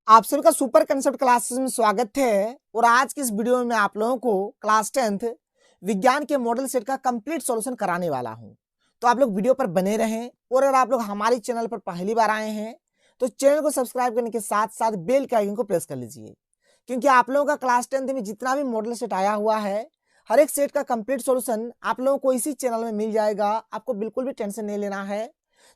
आप सभी का सुपर कंसेप्ट क्लासेस में स्वागत है। और आज की इस वीडियो में मैं आप लोगों को क्लास 10th विज्ञान के मॉडल सेट का कंप्लीट सॉल्यूशन कराने वाला हूं। तो आप लोग वीडियो पर बने रहें। और अगर आप लोग हमारे चैनल पर पहली बार आए हैं तो चैनल को सब्सक्राइब करने के साथ साथ बेल के आइकन को प्रेस कर लीजिए, क्योंकि आप लोगों का क्लास 10th में जितना भी मॉडल सेट आया हुआ है हर एक सेट का कंप्लीट सॉल्यूशन आप लोगों को इसी चैनल में मिल जाएगा। आपको बिल्कुल भी टेंशन नहीं लेना है।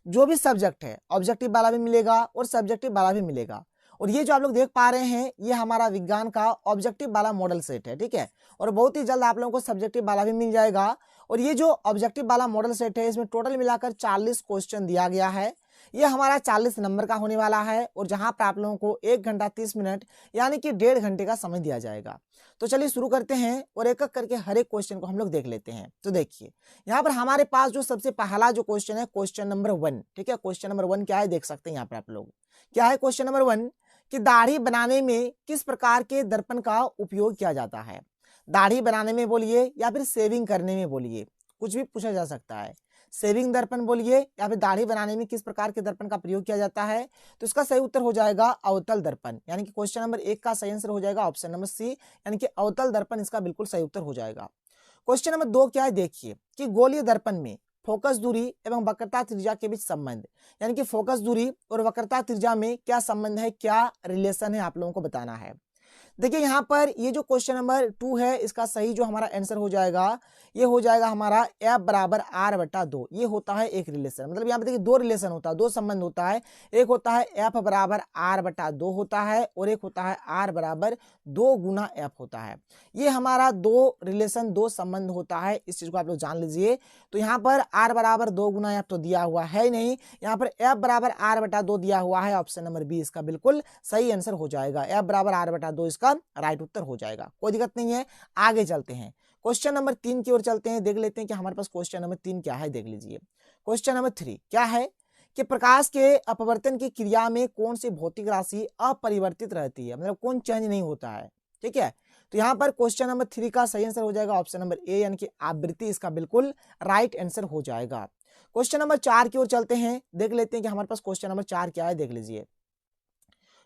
जो भी सब्जेक्ट है ऑब्जेक्टिव वाला भी मिलेगा और सब्जेक्टिव वाला भी मिलेगा। और ये जो आप लोग देख पा रहे हैं ये हमारा विज्ञान का ऑब्जेक्टिव वाला मॉडल सेट है, ठीक है। और बहुत ही जल्द आप लोगों को सब्जेक्टिव वाला भी मिल जाएगा। और ये जो ऑब्जेक्टिव वाला मॉडल सेट है इसमें टोटल मिलाकर 40 क्वेश्चन दिया गया है। ये हमारा 40 नंबर का होने वाला है और जहां पर आप लोगों को 1 घंटा 30 मिनट यानी कि 1.5 घंटे का समय दिया जाएगा। तो चलिए शुरू करते हैं और एक एक करके हर एक क्वेश्चन को हम लोग देख लेते हैं। तो देखिए यहाँ पर हमारे पास जो सबसे पहला जो क्वेश्चन है क्वेश्चन नंबर 1, ठीक है। क्वेश्चन नंबर 1 क्या है देख सकते हैं यहाँ पर आप लोग। क्या है क्वेश्चन नंबर 1 कि दाढ़ी बनाने में किस प्रकार के दर्पण का उपयोग किया जाता है। दाढ़ी बनाने में बोलिए या फिर सेविंग करने में बोलिए, कुछ भी पूछा जा सकता है। सेविंग दर्पण बोलिए या फिर दाढ़ी बनाने में किस प्रकार के दर्पण का प्रयोग किया जाता है। तो इसका सही उत्तर हो जाएगा अवतल दर्पण, यानी कि क्वेश्चन नंबर 1 का सही आंसर हो जाएगा ऑप्शन नंबर सी, यानी कि अवतल दर्पण इसका बिल्कुल सही उत्तर हो जाएगा। क्वेश्चन नंबर 2 क्या है देखिए कि गोलीय दर्पण में फोकस दूरी एवं वक्रता त्रिज्या के बीच संबंध, यानी कि फोकस दूरी और वक्रता त्रिज्या में क्या संबंध है, क्या रिलेशन है, आप लोगों को बताना है। देखिए यहाँ पर ये जो क्वेश्चन नंबर 2 है इसका सही जो हमारा आंसर हो जाएगा ये हो जाएगा हमारा F बराबर R/2। ये होता है एक रिलेशन, मतलब यहाँ पे देखिए दो रिलेशन होता है, दो संबंध होता है। एक होता है F बराबर R/2 होता है और एक होता है R बराबर 2 गुना F होता है। ये हमारा दो रिलेशन दो संबंध होता है, इस चीज को आप लोग जान लीजिए। तो यहाँ पर R बराबर 2 गुना F तो दिया हुआ है ही नहीं, यहाँ पर F बराबर R/2 दिया हुआ है। ऑप्शन नंबर बी इसका बिल्कुल सही आंसर हो जाएगा। F बराबर R/2 इसका राइट उत्तर हो जाएगा, कोई दिक्कत नहीं है। आगे चलते हैं क्वेश्चन नंबर 3 की ओर चलते हैं, देख लेते हैं कि हमारे पास क्वेश्चन नंबर 3 क्या है देख लीजिए। क्वेश्चन नंबर 3 क्या है कि प्रकाश के अपवर्तन की क्रिया में कौन सी भौतिक राशि अपरिवर्तित रहती है, मतलब कौन चेंज नहीं होता है, ठीक है। तो यहाँ पर क्वेश्चन नंबर 3 का सही आंसर हो जाएगा ऑप्शन नंबर ए, यानी कि आवृत्ति इसका बिल्कुल राइट आंसर हो जाएगा। क्वेश्चन नंबर 4 की ओर चलते हैं, देख लेते हैं कि हमारे पास क्वेश्चन नंबर 4 क्या है देख लीजिए।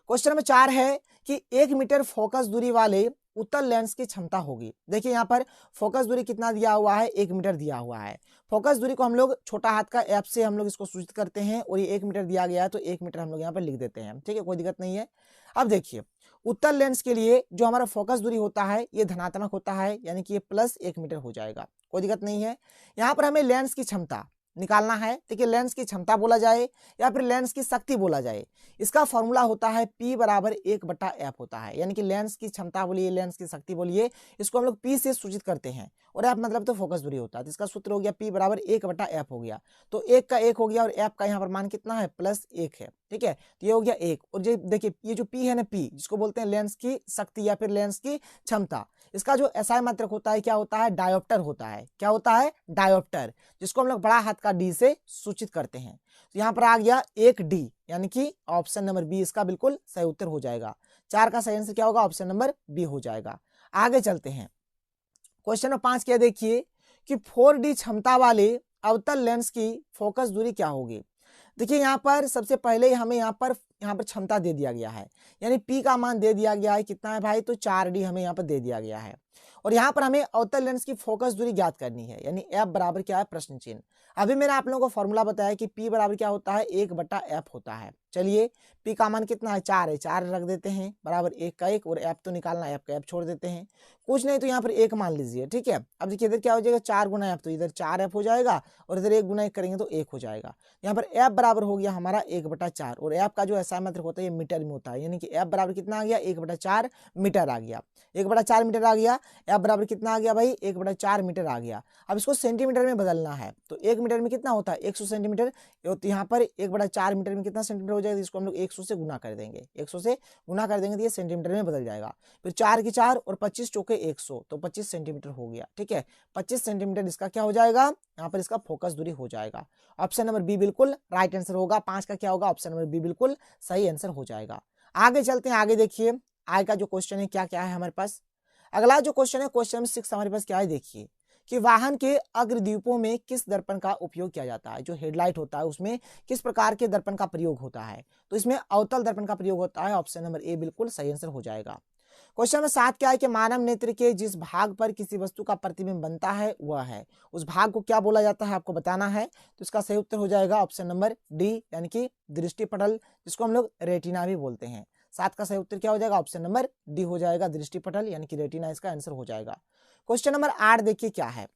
क्वेश्चन नंबर 4 है कि 1 मीटर फोकस दूरी वाले उत्तल लेंस की क्षमता होगी। देखिए यहाँ पर फोकस दूरी कितना दिया हुआ है, 1 मीटर दिया हुआ है। फोकस दूरी को हम लोग छोटा हाथ का एफ से हम लोग इसको सूचित करते हैं और ये 1 मीटर दिया गया है तो 1 मीटर हम लोग यहाँ पर लिख देते हैं, ठीक है, कोई दिक्कत नहीं है। अब देखिए उत्तल लेंस के लिए जो हमारा फोकस दूरी होता है ये धनात्मक होता है, यानी कि ये प्लस 1 मीटर हो जाएगा, कोई दिक्कत नहीं है। यहाँ पर हमें लेंस की क्षमता निकालना है। देखिए लेंस की क्षमता बोला जाए या फिर लेंस की शक्ति बोला जाए, इसका फॉर्मूला होता है P बराबर 1/F होता है, यानी कि लेंस की क्षमता बोलिए लेंस की शक्ति बोलिए, इसको हम लोग P से सूचित करते हैं और F मतलब तो फोकस दूरी होता है। तो इसका सूत्र हो गया P बराबर 1/F हो गया। तो 1 का 1 हो गया और F का यहाँ पर मान कितना है +1 है, ठीक है। तो ये हो गया 1। और जो देखिए ये जो P है ना, P जिसको बोलते हैं लेंस की शक्ति या फिर लेंस की क्षमता, इसका जो SI मात्रक होता है क्या होता है, डायोप्टर होता है। क्या होता है, डायोप्टर, जिसको हम लोग बड़ा हाथ का D से सूचित करते हैं। तो यहाँ पर आ गया 1D, यानी कि ऑप्शन नंबर बी इसका बिल्कुल सही उत्तर हो जाएगा। 4 का सही आंसर क्या होगा, ऑप्शन नंबर बी हो जाएगा। आगे चलते हैं क्वेश्चन नंबर 5 क्या देखिए कि 4D क्षमता वाले अवतल लेंस की फोकस दूरी क्या होगी। देखिए यहाँ पर सबसे पहले हमें यहाँ पर क्षमता दे दिया गया है, यानी P का मान दे दिया गया है कितना है भाई, तो 4D हमें यहाँ पर दे दिया गया है। और यहाँ पर हमें अवतल लेंस की फोकस दूरी ज्ञात करनी है, यानी F बराबर क्या है प्रश्न चिन्ह। अभी मैंने आप लोगों को फॉर्मूला बताया कि P बराबर क्या होता है 1/F होता है। चलिए P का मान कितना है 4 है, 4 रख देते हैं बराबर 1 का 1 और F तो निकालना है, F का F छोड़ देते हैं, कुछ नहीं तो यहाँ पर 1 मान लीजिए, ठीक है। अब देखिए इधर क्या हो जाएगा 4 गुना F, तो इधर 4F हो जाएगा और इधर 1 गुना 1 करेंगे तो 1 हो जाएगा। यहाँ पर F बराबर हो गया हमारा 1/4 और F का जो SI मात्रक होता है ये मीटर में होता है, यानी कि F बराबर कितना आ गया 1/4 मीटर आ गया। 1/4 मीटर आ गया, F बराबर कितना आ गया भाई 1/4 मीटर आ गया। अब इसको सेंटीमीटर में बदलना है, तो 1 मीटर में कितना होता है 100 सेंटीमीटर, तो यहाँ पर 1/4 मीटर में कितना सेंटीमीटर हो जाएगा, इसको हम लोग 100 से गुना कर देंगे, 100 से गुना कर देंगे तो ये सेंटीमीटर में बदल जाएगा। फिर 4 की 4 और 25 चौके 100, तो 25 सेंटीमीटर हो गया, ठीक है। 25 सेंटीमीटर इसका क्या हो जाएगा, यहाँ पर इसका फोकस दूरी हो जाएगा। ऑप्शन नंबर बी बिल्कुल राइट आंसर होगा। 5 का क्या होगा, ऑप्शन नंबर बी बिल्कुल सही आंसर हो जाएगा। आगे चलते हैं, आगे देखिए आगे का जो क्वेश्चन है क्या क्या है हमारे पास। अगला जो क्वेश्चन है क्वेश्चन नंबर 6 हमारे पास क्या है देखिए कि वाहन के अग्रदीपों में किस दर्पण का उपयोग किया जाता है। जो हेडलाइट होता है उसमें किस प्रकार के दर्पण का प्रयोग होता है, तो इसमें अवतल दर्पण का प्रयोग होता है। ऑप्शन नंबर ए बिल्कुल सही आंसर हो जाएगा। क्वेश्चन नंबर 7 क्या है कि मानव नेत्र के जिस भाग पर किसी वस्तु का प्रतिबिंब बनता है वह है, उस भाग को क्या बोला जाता है आपको बताना है। तो इसका सही उत्तर हो जाएगा ऑप्शन नंबर डी यानी कि दृष्टि पटल, जिसको हम लोग रेटिना भी बोलते हैं। 7 का सही उत्तर क्या हो जाएगा, ऑप्शन नंबर डी हो जाएगा, दृष्टि पटल यानी कि रेटिना इसका आंसर हो जाएगा। क्वेश्चन नंबर 8 देखिए क्या है।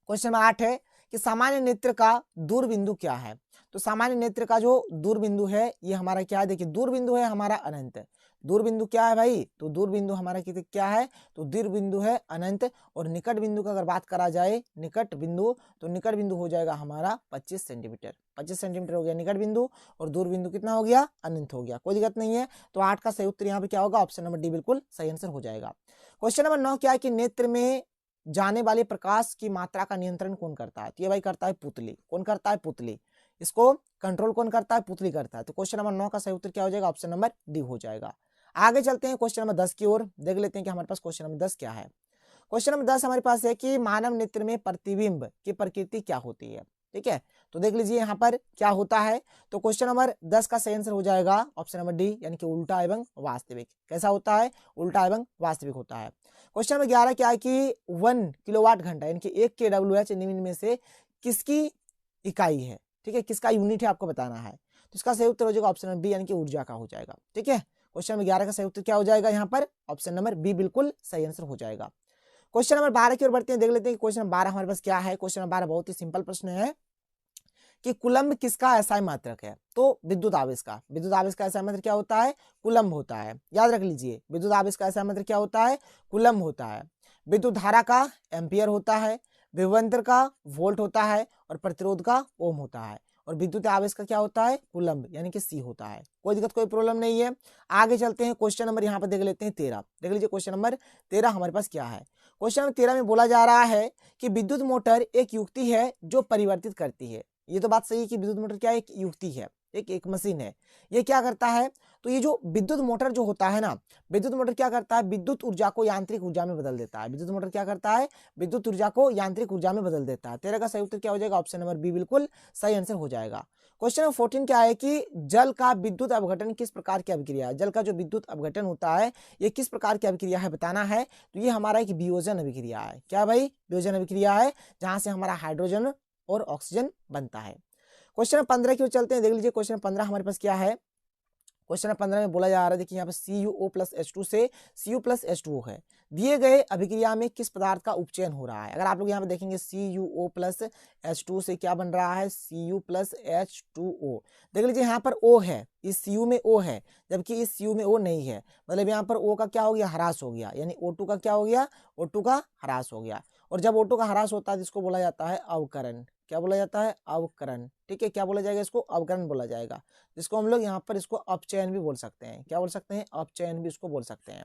क्वेश्चन नंबर 8 है कि सामान्य नेत्र का दूरबिंदु क्या है। तो सामान्य नेत्र का जो दूरबिंदु है ये हमारा क्या है, देखिए दूरबिंदु है हमारा अनंत। दूरबिंदु क्या है भाई, तो दूरबिंदु हमारा क्या है, तो दूरबिंदु है अनंत। और निकट बिंदु का अगर बात करा जाए निकट बिंदु, तो निकट बिंदु हो जाएगा हमारा 25 सेंटीमीटर। 25 सेंटीमीटर हो गया निकट बिंदु, और दूर बिंदु कितना हो गया, अनंत हो गया। कोई दिक्कत नहीं है। तो 8 का सही उत्तर यहाँ पे क्या होगा, ऑप्शन नंबर डी बिल्कुल सही आंसर हो जाएगा। क्वेश्चन नंबर 9 क्या है कि नेत्र में जाने वाले प्रकाश की मात्रा का नियंत्रण कौन करता है। तो ये भाई करता है पुतली। कौन करता है, पुतली। इसको कंट्रोल कौन करता है, पुतली करता है। तो क्वेश्चन नंबर 9 का सही उत्तर क्या हो जाएगा, ऑप्शन नंबर डी हो जाएगा। आगे चलते हैं क्वेश्चन नंबर 10 की ओर, देख लेते हैं कि हमारे पास क्वेश्चन नंबर 10 क्या है। क्वेश्चन नंबर 10 हमारे पास है कि मानव नेत्र में प्रतिबिंब की प्रकृति क्या होती है। ठीक है, तो देख लीजिए यहाँ पर क्या होता है। तो क्वेश्चन नंबर 10 का सही आंसर हो जाएगा ऑप्शन नंबर डी यानी कि उल्टा एवं वास्तविक। कैसा होता है, उल्टा एवं वास्तविक होता है। क्वेश्चन नंबर 11 क्या है कि 1 किलोवाट घंटा यानी कि 1 kWh निम्न में से किसकी इकाई है। ठीक है, किसका यूनिट है आपको बताना है। तो इसका सही उत्तर हो जाएगा ऑप्शन नंबर बी यानी कि ऊर्जा का हो जाएगा। ठीक है, क्वेश्चन नंबर 11 का सही उत्तर क्या हो जाएगा यहाँ पर, ऑप्शन नंबर बी बिल्कुल सही आंसर हो जाएगा। क्वेश्चन नंबर 12 की ओर बढ़ते हैं, देख लेते हैं कि क्वेश्चन नंबर 12 हमारे पास क्या है। क्वेश्चन नंबर 12 बहुत ही सिंपल प्रश्न है कि कुलम्ब किसका एसआई मात्रक है। तो विद्युत आवेश का, विद्युत आवेश का एसआई मात्रक क्या होता है, कुलम्ब होता है। याद रख लीजिए, विद्युत आवेश का एसआई मात्रक क्या होता है, कुलम्ब होता है। विद्युत धारा का एम्पियर होता है, विभवांतर का वोल्ट होता है, और प्रतिरोध का ओम होता है। और विद्युत आवेश का क्या होता है, कुलम्ब यानी कि सी होता है। कोई दिक्कत कोई प्रॉब्लम नहीं है। आगे चलते हैं, क्वेश्चन नंबर यहाँ पर देख लेते हैं 13। देख लीजिए क्वेश्चन नंबर 13 हमारे पास क्या है। क्वेश्चन नंबर 13 में बोला जा रहा है कि विद्युत मोटर एक युक्ति है जो परिवर्तित करती है। ये तो बात सही है कि विद्युत मोटर क्या एक युक्ति है, एक मशीन है। ये क्या करता है, तो ये जो विद्युत मोटर जो होता है ना, विद्युत मोटर क्या करता है, विद्युत ऊर्जा को यांत्रिक ऊर्जा में बदल देता है। विद्युत मोटर क्या करता है, विद्युत ऊर्जा को यांत्रिक ऊर्जा में बदल देता है। 13 का सही उत्तर क्या हो जाएगा, ऑप्शन नंबर बी बिल्कुल सही आंसर हो जाएगा। क्वेश्चन नंबर 14 क्या है कि जल का विद्युत अपघटन किस प्रकार की अभिक्रिया है। जल का जो विद्युत अपघटन होता है ये किस प्रकार की अभिक्रिया है बताना है। तो ये हमारा एक वियोजन अभिक्रिया है। क्या भाई, वियोजन अभिक्रिया है, जहां से हमारा हाइड्रोजन और ऑक्सीजन बनता है। क्वेश्चन नंबर 15 की ओर चलते हैं, देख लीजिए क्वेश्चन नंबर 15 हमारे पास क्या है। क्वेश्चन नंबर 15 में बोला जा रहा है, देखिए यहाँ पे CuO+H2 से Cu+H2O है। दिए गए अभिक्रिया में किस पदार्थ का उपचयन हो रहा है। अगर आप लोग यहाँ पे देखेंगे CuO+H2 से क्या बन रहा है, Cu+H2O। देख लीजिए यहाँ पर O है, इस Cu में O है, जबकि इस Cu में O नहीं है। मतलब यहाँ पर O का क्या हो गया, ह्रास हो गया, यानी O2 का क्या हो गया, O2 का ह्रास हो गया। और जब O2 का ह्रास होता है जिसको बोला जाता है अवकरण। क्या बोला जाता है, अवकरण। ठीक है, क्या बोला जाएगा, इसको अवकरण बोला जाएगा, जिसको हम लोग यहाँ पर इसको अपचयन भी बोल सकते हैं। क्या बोल सकते हैं, अपचयन भी इसको बोल सकते हैं।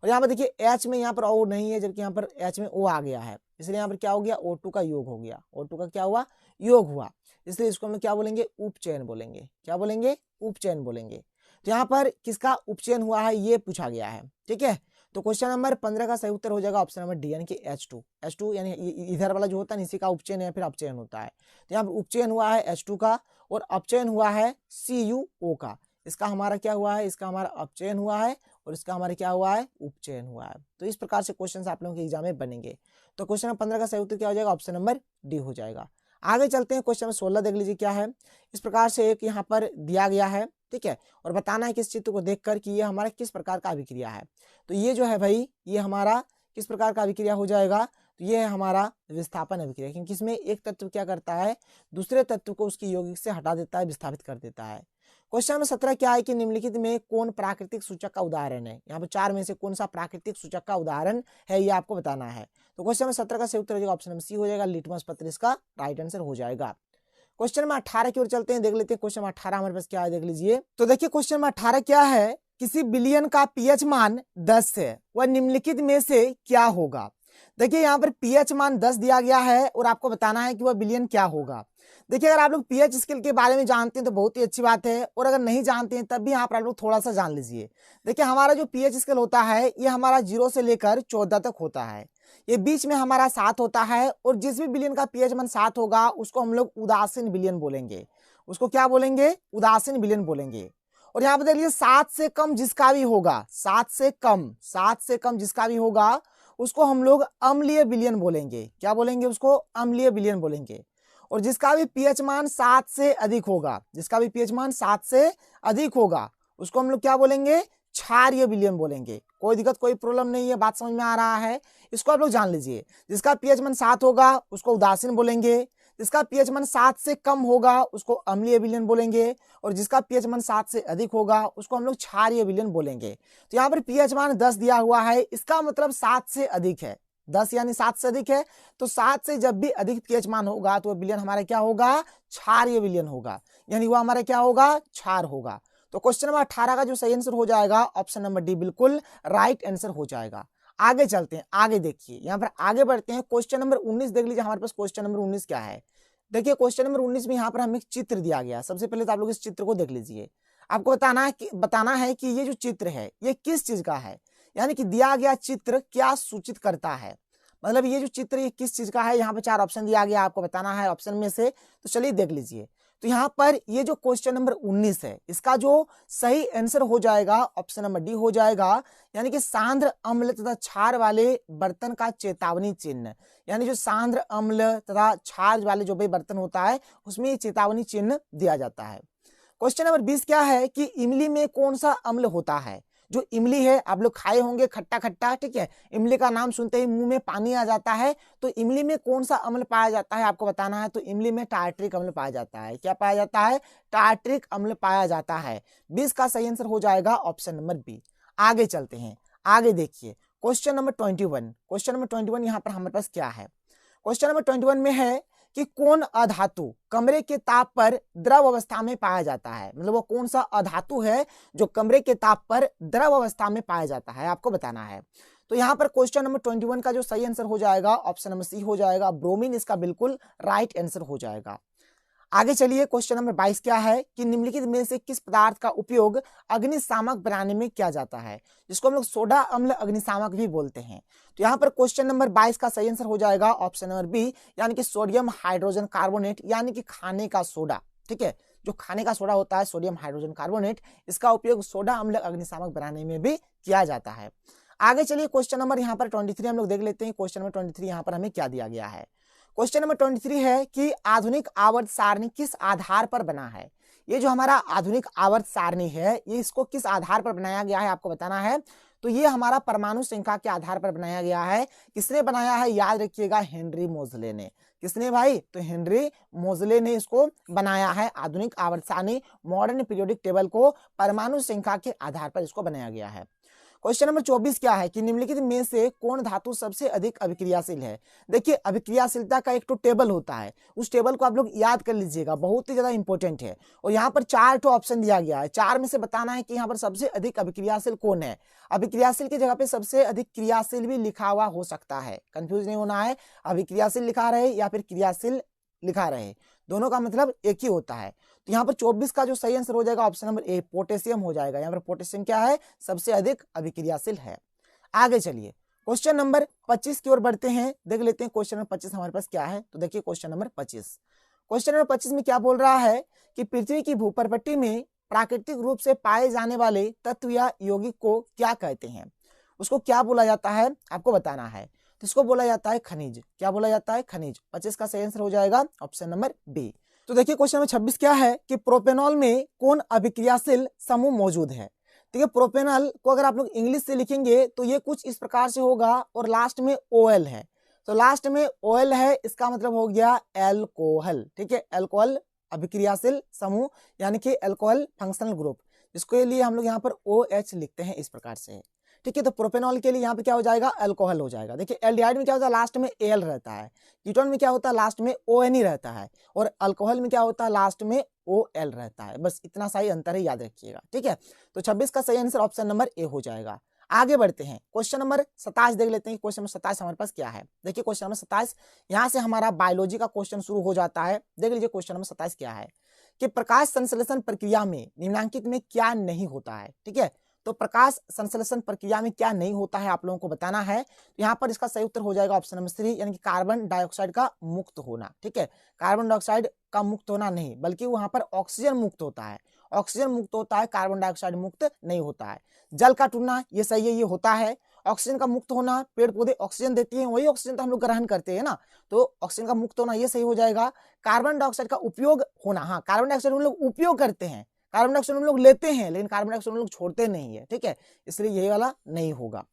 और यहाँ पर देखिए H में यहाँ पर O नहीं है, जबकि यहाँ पर H में O आ गया है, इसलिए यहाँ पर क्या हो गया, O2 का योग हो गया। O2 का क्या हुआ, योग हुआ, इसलिए इसको हम लोग क्या बोलेंगे, उपचयन बोलेंगे। क्या बोलेंगे, उपचयन बोलेंगे। तो यहाँ पर किसका उपचयन हुआ है ये पूछा गया है। ठीक है, तो क्वेश्चन नंबर 15 का सही उत्तर हो जाएगा ऑप्शन नंबर डी यानी कि H2 यानी इधर वाला जो होता है इसी का उपचयन या फिर अपचयन होता है। तो यहाँ पर उपचयन हुआ है H2 का और अपचयन हुआ है CuO का। इसका हमारा क्या हुआ है, इसका हमारा अपचयन हुआ है और इसका हमारा क्या हुआ है, उपचयन हुआ है। तो इस प्रकार से क्वेश्चन आप लोगों के एग्जाम में बनेंगे। तो क्वेश्चन नंबर 15 का सही उत्तर क्या हो जाएगा, ऑप्शन नंबर डी हो जाएगा। आगे चलते हैं, क्वेश्चन नंबर 16 देख लीजिए क्या है। इस प्रकार से एक यहाँ पर दिया गया है, ठीक है, और बताना है किस चित्र को देखकर कि ये हमारा किस प्रकार का अभिक्रिया है। तो ये जो है भाई, ये हमारा किस प्रकार का अभिक्रिया हो जाएगा, तो ये है हमारा विस्थापन अभिक्रिया, क्योंकि इसमें एक तत्व क्या करता है, दूसरे तत्व को उसकी यौगिक से हटा देता है, विस्थापित कर देता है। क्वेश्चन नंबर 17 क्या है कि निम्नलिखित में कौन प्राकृतिक सूचक का उदाहरण है। यहाँ पर 4 में से कौन सा प्राकृतिक सूचक का उदाहरण है ये आपको बताना है। तो क्वेश्चन नंबर 17 का सही उत्तर हो जाएगा ऑप्शन नंबर सी हो जाएगा, लिटमस पत्र इसका राइट आंसर हो जाएगा। क्वेश्चन नंबर 18 की ओर चलते हैं, देख लेते हैं क्वेश्चन नंबर 18 हमारे पास क्या है, देख लीजिए। तो देखिए क्वेश्चन नंबर 18 क्या है, किसी विलयन का पीएच मान 10 है, वह निम्नलिखित में से क्या होगा। देखिए यहाँ पर पीएच मान 10 दिया गया है और आपको बताना है कि वह बिलियन क्या होगा। देखिए अगर आप लोग पीएच स्केल के बारे में जानते हैं तो बहुत ही अच्छी बात है, और अगर नहीं जानते हैं तब भी यहाँ पर आप लोग थोड़ा सा जान लीजिए। देखिए हमारा जो पीएच स्केल होता है ये हमारा 0 से लेकर 14 तक होता है। ये बीच में हमारा 7 होता है, और जिस भी बिलियन का पीएच मान 7 होगा उसको हम लोग उदासीन बिलियन बोलेंगे। उसको क्या बोलेंगे? उदासीन बिलियन बोलेंगे। और यहाँ पर देख लीजिए 7 से कम जिसका भी होगा, 7 से कम जिसका भी होगा उसको हम लोग अम्लीय बिलियन बोलेंगे। क्या बोलेंगे? उसको अम्लीय बिलियन बोलेंगे। और जिसका भी पीएच मान 7 से अधिक होगा, जिसका भी पीएच मान 7 से अधिक होगा उसको हम लोग क्या बोलेंगे? क्षारीय बिलियन बोलेंगे। कोई दिक्कत, कोई प्रॉब्लम नहीं है, बात समझ में आ रहा है? इसको आप लोग जान लीजिए। जिसका पीएच मान 7 होगा उसको उदासीन बोलेंगे, जिसका पीएच मान 7 से कम होगा उसको अम्लीय विलयन बोलेंगे, और जिसका पीएच मान 7 से अधिक होगा उसको हम लोग क्षारीय विलयन बोलेंगे। तो यहाँ पर पीएच मान 10 दिया हुआ है, इसका मतलब 7 से अधिक है। 10 यानी 7 से अधिक है, तो 7 से जब भी अधिक पीएच मान होगा तो वह विलयन हमारा क्या होगा? क्षारीय विलयन होगा, यानी वह हमारा क्या होगा? क्षार होगा। तो क्वेश्चन नंबर 18 का जो सही आंसर हो जाएगा ऑप्शन नंबर डी बिल्कुल राइट आंसर हो जाएगा। आगे चलते हैं, आगे देखिए, यहाँ पर आगे बढ़ते हैं। क्वेश्चन नंबर 19 देख लीजिए, हमारे पास क्वेश्चन नंबर 19 क्या है। देखिए क्वेश्चन नंबर 19 में यहाँ पर हमें एक चित्र दिया गया। सबसे पहले तो आप लोग इस चित्र को देख लीजिए। आपको बताना है कि ये जो चित्र है ये किस चीज का है, यानी कि दिया गया चित्र क्या सूचित करता है। मतलब ये जो चित्र ये किस चीज का है। यहाँ पे 4 ऑप्शन दिया गया, आपको बताना है ऑप्शन में से। तो चलिए देख लीजिए। तो यहाँ पर ये जो क्वेश्चन नंबर 19 है इसका जो सही आंसर हो जाएगा ऑप्शन नंबर डी हो जाएगा, यानी कि सांद्र अम्ल तथा क्षार वाले बर्तन का चेतावनी चिन्ह। यानी जो सांद्र अम्ल तथा क्षार वाले जो भी बर्तन होता है उसमें ये चेतावनी चिन्ह दिया जाता है। क्वेश्चन नंबर 20 क्या है कि इमली में कौन सा अम्ल होता है। जो इमली है आप लोग खाए होंगे, खट्टा खट्टा, ठीक है। इमली का नाम सुनते ही मुंह में पानी आ जाता है। तो इमली में कौन सा अम्ल पाया जाता है आपको बताना है। तो इमली में टार्ट्रिक अम्ल पाया जाता है। क्या पाया जाता है? टार्ट्रिक अम्ल पाया जाता है। 20 का सही आंसर हो जाएगा ऑप्शन नंबर बी। आगे चलते हैं, आगे देखिए क्वेश्चन नंबर 21। क्वेश्चन नंबर 21 यहाँ पर हमारे पास क्या है। क्वेश्चन नंबर 21 में है कि कौन अधातु कमरे के ताप पर द्रव अवस्था में पाया जाता है। मतलब वो कौन सा अधातु है जो कमरे के ताप पर द्रव अवस्था में पाया जाता है, आपको बताना है। तो यहाँ पर क्वेश्चन नंबर 21 का जो सही आंसर हो जाएगा ऑप्शन नंबर सी हो जाएगा, ब्रोमीन इसका बिल्कुल राइट आंसर हो जाएगा। आगे चलिए क्वेश्चन नंबर 22 क्या है कि निम्नलिखित में से किस पदार्थ का उपयोग अग्निशामक बनाने में किया जाता है, जिसको हम लोग सोडा अम्ल अग्निशामक भी बोलते हैं। तो यहाँ पर क्वेश्चन नंबर 22 का सही आंसर हो जाएगा ऑप्शन नंबर बी, यानी कि सोडियम हाइड्रोजन कार्बोनेट, यानी कि खाने का सोडा। ठीक है, जो खाने का सोडा होता है सोडियम हाइड्रोजन कार्बोनेट, इसका उपयोग सोडा अम्ल अग्निशामक बनाने में भी किया जाता है। आगे चलिए क्वेश्चन नंबर यहाँ पर 23 हम लोग देख लेते हैं। क्वेश्चन नंबर 23 यहाँ पर हमें क्या दिया गया है। क्वेश्चन नंबर 23 है कि आधुनिक आवर्त सारणी किस आधार पर बना है। ये जो हमारा आधुनिक आवर्त सारणी है ये इसको किस आधार पर बनाया गया है आपको बताना है। तो ये हमारा परमाणु संख्या के आधार पर बनाया गया है। किसने बनाया है? याद रखिएगा, हेनरी मोजले ने। किसने भाई? तो हेनरी मोजले ने इसको बनाया है। आधुनिक आवर्त सारणी मॉडर्न पीरियोडिक टेबल को परमाणु संख्या के आधार पर इसको बनाया गया है। क्वेश्चन नंबर 24 क्या है कि निम्नलिखित में से कौन धातु सबसे अधिक अभिक्रियाशील है। देखिए अभिक्रियाशीलता का एक तो टेबल होता है, उस टेबल को आप लोग याद कर लीजिएगा, बहुत ही ज्यादा इंपॉर्टेंट है। और यहाँ पर 4 तो ऑप्शन दिया गया है, 4 में से बताना है कि यहाँ पर सबसे अधिक अभिक्रियाशील कौन है। अभिक्रियाशील की जगह पे सबसे अधिक क्रियाशील भी लिखा हुआ हो सकता है, कंफ्यूज नहीं होना है। अभिक्रियाशील लिखा रहे या फिर क्रियाशील लिखा रहे, दोनों का मतलब एक ही होता है। तो यहाँ पर 24 का जो सही आंसर हो जाएगा ऑप्शन नंबर ए, पोटेशियम हो जाएगा। यहाँ पर पोटेशियम क्या है? सबसे अधिक अभिक्रियाशील है। आगे चलिए क्वेश्चन नंबर 25 की ओर बढ़ते हैं, देख लेते हैं क्वेश्चन नंबर 25 हमारे पास क्या है। तो देखिए क्वेश्चन नंबर 25, क्वेश्चन नंबर 25 में क्या बोल रहा है कि पृथ्वी की भूपर्पट्टी में प्राकृतिक रूप से पाए जाने वाले तत्व या यौगिक को क्या कहते हैं, उसको क्या बोला जाता है आपको बताना है। तो इसको बोला जाता है खनिज। क्या बोला जाता है? खनिज। 25 का सही आंसर हो जाएगा ऑप्शन नंबर बी। तो देखिए क्वेश्चन नंबर 26 क्या है कि प्रोपेनॉल में कौन अभिक्रियाशील समूह मौजूद है। देखिए प्रोपेनॉल को अगर आप लोग इंग्लिश से लिखेंगे तो ये कुछ इस प्रकार से होगा और लास्ट में ओएल है। तो लास्ट में ओएल है, इसका मतलब हो गया एल्कोहल। ठीक है, एल्कोहल अभिक्रियाशील समूह यानी कि एल्कोहल फंक्शनल ग्रुप, जिसके लिए हम लोग यहाँ पर OH लिखते हैं इस प्रकार से। ठीक है, तो प्रोपेनॉल के लिए यहाँ पे क्या हो जाएगा? अल्कोहल हो जाएगा। देखिए एल्डिहाइड में क्या होता है? लास्ट में एल रहता है। कीटोन में क्या होता है? लास्ट में ON रहता है। और अल्कोहल में क्या होता है? लास्ट में OL रहता है। बस इतना सा ही अंतर है, याद रखिएगा। ठीक है, तो 26 का सही आंसर ऑप्शन नंबर ए हो जाएगा। आगे बढ़ते हैं, क्वेश्चन नंबर 27 देख लेते हैं। क्वेश्चन नंबर 27 हमारे पास क्या है। देखिए क्वेश्चन नंबर 27, यहाँ से हमारा बायोलॉजी का क्वेश्चन शुरू हो जाता है। देख लीजिए क्वेश्चन नंबर 27 क्या है कि प्रकाश संश्लेषण प्रक्रिया में निम्नलिखित में क्या नहीं होता है। ठीक है, तो प्रकाश संश्लेषण प्रक्रिया में क्या नहीं होता है आप लोगों को बताना है। तो यहाँ पर इसका सही उत्तर हो जाएगा ऑप्शन नंबर 3, यानी कि कार्बन डाइऑक्साइड का मुक्त होना। ठीक है, कार्बन डाइऑक्साइड का मुक्त होना नहीं, बल्कि वहां पर ऑक्सीजन मुक्त होता है। ऑक्सीजन मुक्त होता है, कार्बन डाइऑक्साइड मुक्त नहीं होता है। जल का टूटना ये सही है, ये होता है। ऑक्सीजन का मुक्त होना, पेड़ पौधे ऑक्सीजन देती हैं, वही ऑक्सीजन तो हम लोग ग्रहण करते हैं ना, तो ऑक्सीजन का मुक्त होना ये सही हो जाएगा। कार्बन डाइऑक्साइड का उपयोग होना, हाँ कार्बन डाइऑक्साइड हम लोग उपयोग करते हैं, कार्बन डाइऑक्साइड हम लोग लेते हैं, लेकिन कार्बन डाइऑक्साइड हम लोग छोड़ते नहीं है। ठीक है, इसलिए यही वाला नहीं होगा।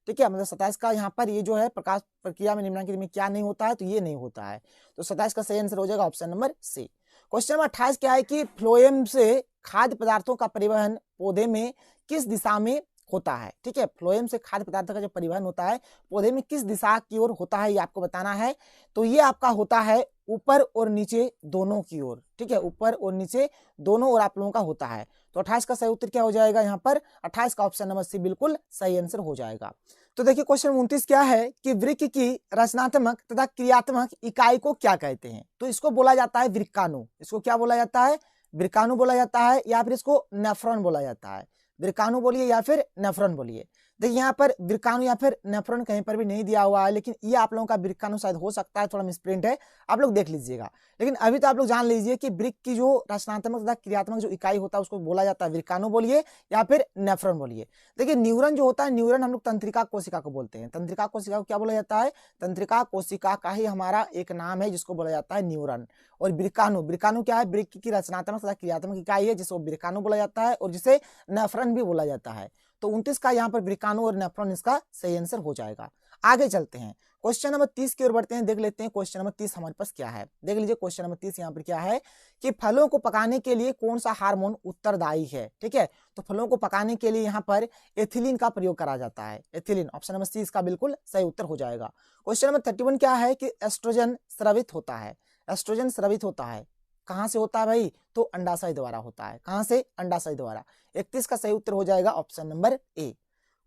ठीक है, मतलब 27 का यहाँ पर ये जो है प्रकाश प्रक्रिया में निम्नलिखित में क्या नहीं होता है, तो ये नहीं होता है। तो 27 का सही आंसर हो जाएगा option number C. Question number 28 क्या है कि फ्लोएम से खाद्य पदार्थों का परिवहन पौधे में किस दिशा में होता है। ठीक है, फ्लोएम से खाद्य पदार्थों का जो परिवहन होता है पौधे में किस दिशा की ओर होता है, ये आपको बताना है। तो ये आपका होता है ऊपर और नीचे दोनों की ओर। ठीक है, ऊपर और नीचे दोनों ओर आप लोगों का होता है। तो 28 का सही उत्तर क्या हो जाएगा यहाँ पर, 28 का ऑप्शन नंबर सी बिल्कुल सही आंसर हो जाएगा। तो देखिए क्वेश्चन 29 क्या है कि वृक्क की रचनात्मक तथा क्रियात्मक इकाई को क्या कहते हैं। तो इसको बोला जाता है वृक्काणु। इसको क्या बोला जाता है, वृक्काणु बोला जाता है, या फिर इसको नेफ्रॉन बोला जाता है। वृक्काणु बोलिए या फिर नेफ्रॉन बोलिए। देखिए यहाँ पर वृक्काणु या फिर नेफ्रॉन कहीं पर भी नहीं दिया हुआ है, लेकिन ये आप लोगों का वृक्काणु शायद हो सकता है, थोड़ा मिसप्रिंट है, आप लोग देख लीजिएगा। लेकिन अभी तो आप लोग जान लीजिए कि वृक्क की जो रचनात्मक तथा क्रियात्मक जो इकाई होता है उसको बोला जाता है वृक्काणु बोलिए या फिर नेफ्रॉन बोलिए। देखिए न्यूरॉन जो होता है, न्यूरॉन हम लोग तंत्रिका कोशिका को बोलते हैं। तंत्रिका कोशिका को क्या बोला जाता है, तंत्रिका कोशिका का ही हमारा एक नाम है जिसको बोला जाता है न्यूरॉन। और वृक्काणु, वृक्काणु क्या है, वृक्क की रचनात्मक तथा क्रियात्मक इकाई है जिसको वृक्काणु बोला जाता है और जिसे नेफ्रॉन भी बोला जाता है। तो 29 का यहाँ पर वृक्काणु और नेफ्रॉन इसका सही आंसर हो जाएगा। आगे चलते हैं, क्वेश्चन नंबर 30 की ओर बढ़ते हैं। देख लेते हैं क्वेश्चन नंबर 30 हमारे पास क्या है। देख लीजिए क्वेश्चन नंबर 30 यहाँ पर क्या है कि फलों को पकाने के लिए कौन सा हार्मोन उत्तरदायी है। ठीक है, तो फलों को पकाने के लिए यहाँ पर एथिलीन का प्रयोग करा जाता है। एथिलीन, ऑप्शन नंबर सी इसका बिल्कुल सही उत्तर हो जाएगा। क्वेश्चन नंबर 31 क्या है कि एस्ट्रोजन स्रावित होता है। एस्ट्रोजन स्रावित होता है कहां से होता है भाई, तो अंडाशय द्वारा होता है। कहां से, अंडाशय द्वारा। 31 का सही उत्तर हो जाएगा option number A.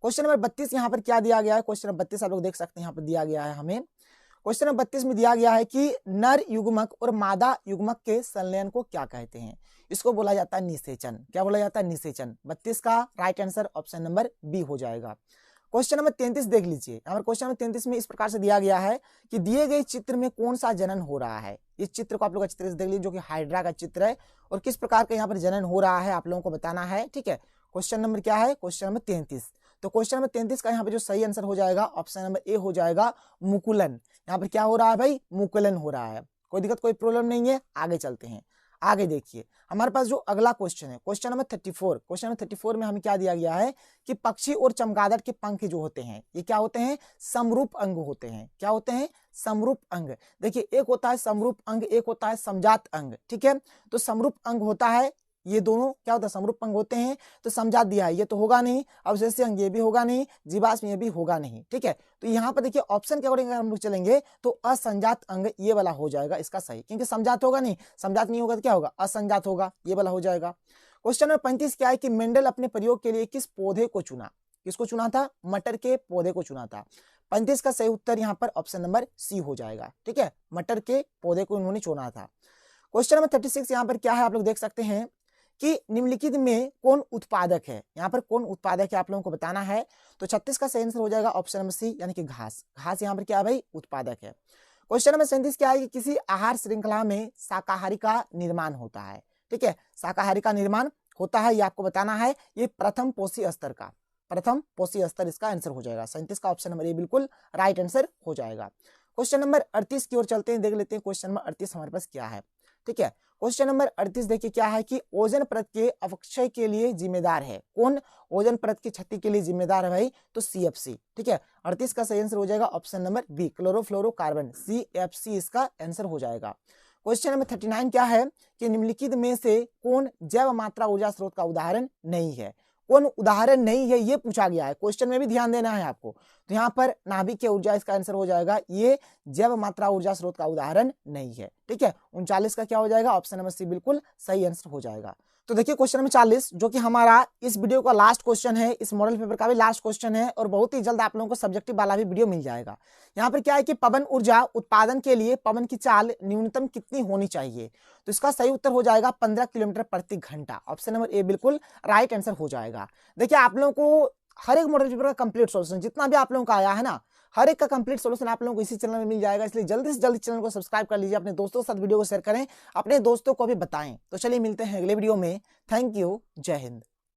Question number 32 यहाँ पर क्या दिया गया है, क्वेश्चन नंबर 32 आप लोग देख सकते हैं यहाँ पर दिया गया है हमें। क्वेश्चन नंबर 32 में दिया गया है कि नर युग्मक और मादा युग्मक के संलयन को क्या कहते हैं। इसको बोला जाता है निषेचन। क्या बोला जाता है, निषेचन। 32 का right answer option number B हो जाएगा। क्वेश्चन नंबर 33 देख लीजिए। यहाँ पर क्वेश्चन नंबर 33 में इस प्रकार से दिया गया है कि दिए गए चित्र में कौन सा जनन हो रहा है। इस चित्र को आप लोग अच्छी तरह से देख लीजिए, जो कि हाइड्रा का चित्र है, और किस प्रकार का यहाँ पर जनन हो रहा है आप लोगों को बताना है। ठीक है, क्वेश्चन नंबर क्या है, क्वेश्चन नंबर 33। तो क्वेश्चन नंबर 33 का यहाँ पे जो सही आंसर हो जाएगा ऑप्शन नंबर ए हो जाएगा, मुकुलन। यहाँ पर क्या हो रहा है भाई, मुकुलन हो रहा है। कोई दिक्कत कोई प्रॉब्लम नहीं है। आगे चलते हैं, आगे देखिए हमारे पास जो अगला क्वेश्चन है क्वेश्चन नंबर 34। क्वेश्चन नंबर 34 में हमें क्या दिया गया है कि पक्षी और चमगादड़ के पंख जो होते हैं ये क्या होते हैं, समरूप अंग होते हैं। क्या होते हैं, समरूप अंग। देखिए एक होता है समरूप अंग, एक होता है समजात अंग। ठीक है, तो समरूप अंग होता है, ये दोनों क्या होता है, समरूप अंग होते हैं। तो समजात दिया है, ये तो होगा नहीं। अवशेषीय अंग ये भी होगा नहीं, जीवाश्म ये भी होगा नहीं। ठीक है, तो यहाँ पर देखिए ऑप्शन के अकॉर्डिंग हम लोग चलेंगे तो असंजात अंग ये वाला हो जाएगा इसका सही, क्योंकि समजात होगा नहीं, समजात नहीं होगा तो क्या होगा, असंजात होगा, ये वाला हो जाएगा। क्वेश्चन नंबर 35 क्या है कि मेंडल अपने प्रयोग के लिए किस पौधे को चुना। किसको चुना था, मटर के पौधे को चुना था। 35 का सही उत्तर यहाँ पर ऑप्शन नंबर सी हो जाएगा। ठीक है, मटर के पौधे को उन्होंने चुना था। क्वेश्चन नंबर 36 यहाँ पर क्या है, आप लोग देख सकते हैं कि निम्नलिखित में कौन उत्पादक है। यहाँ पर कौन उत्पादक है आप लोगों को बताना है। तो 36 का सही आंसर हो जाएगा ऑप्शन नंबर सी, यानी कि घास। घास यहाँ पर क्या है भाई, उत्पादक है। क्वेश्चन नंबर 37 क्या है कि किसी आहार श्रृंखला में शाकाहारी का निर्माण होता है। ठीक है, शाकाहारी का निर्माण होता है, ये आपको बताना है। ये प्रथम पोषी स्तर का, प्रथम पोषी स्तर इसका आंसर हो जाएगा। 37 का ऑप्शन नंबर ए बिल्कुल राइट आंसर हो जाएगा। क्वेश्चन नंबर 38 की ओर चलते हैं, देख लेते हैं क्वेश्चन नंबर 38 हमारे पास क्या है। ठीक है, क्वेश्चन नंबर 38 देखिए क्या है कि ओजोन परत के अपक्षय के लिए जिम्मेदार है। कौन ओजोन परत की क्षति के लिए जिम्मेदार है भाई, तो CFC। ठीक है, 38 का सही आंसर हो जाएगा option number B, chlorofluorocarbon, CFC इसका आंसर हो जाएगा। क्वेश्चन नंबर 39 क्या है कि निम्नलिखित में से कौन जैव मात्रा ऊर्जा स्रोत का उदाहरण नहीं है। कौन उदाहरण नहीं है ये पूछा गया है, क्वेश्चन में भी ध्यान देना है आपको। तो यहाँ पर नाभिकीय ऊर्जा इसका आंसर हो जाएगा, ये जैव मात्रा ऊर्जा स्रोत का उदाहरण नहीं है। ठीक है, 39 का क्या हो जाएगा ऑप्शन नंबर सी बिल्कुल सही आंसर हो जाएगा। तो देखिए क्वेश्चन नंबर 40 जो कि हमारा इस वीडियो का लास्ट क्वेश्चन है, इस मॉडल पेपर का भी लास्ट क्वेश्चन है और बहुत ही जल्द आप लोगों को सब्जेक्टिव वाला भी वीडियो मिल जाएगा। यहाँ पर क्या है कि पवन ऊर्जा उत्पादन के लिए पवन की चाल न्यूनतम कितनी होनी चाहिए? तो इसका सही उत्तर हो जाएगा 15 किलोमीटर प्रति घंटा। ऑप्शन नंबर ए बिल्कुल राइट आंसर हो जाएगा। देखिए आप लोगों को हर एक मॉडल पेपर का कंप्लीट सॉल्यूशन जितना भी आप लोगों का आया है ना, हर एक का कंप्लीट सॉल्यूशन आप लोगों को इसी चैनल में मिल जाएगा। इसलिए जल्दी से जल्दी चैनल को सब्सक्राइब कर लीजिए, अपने दोस्तों के साथ वीडियो को शेयर करें, अपने दोस्तों को भी बताएं। तो चलिए मिलते हैं अगले वीडियो में। थैंक यू, जय हिंद।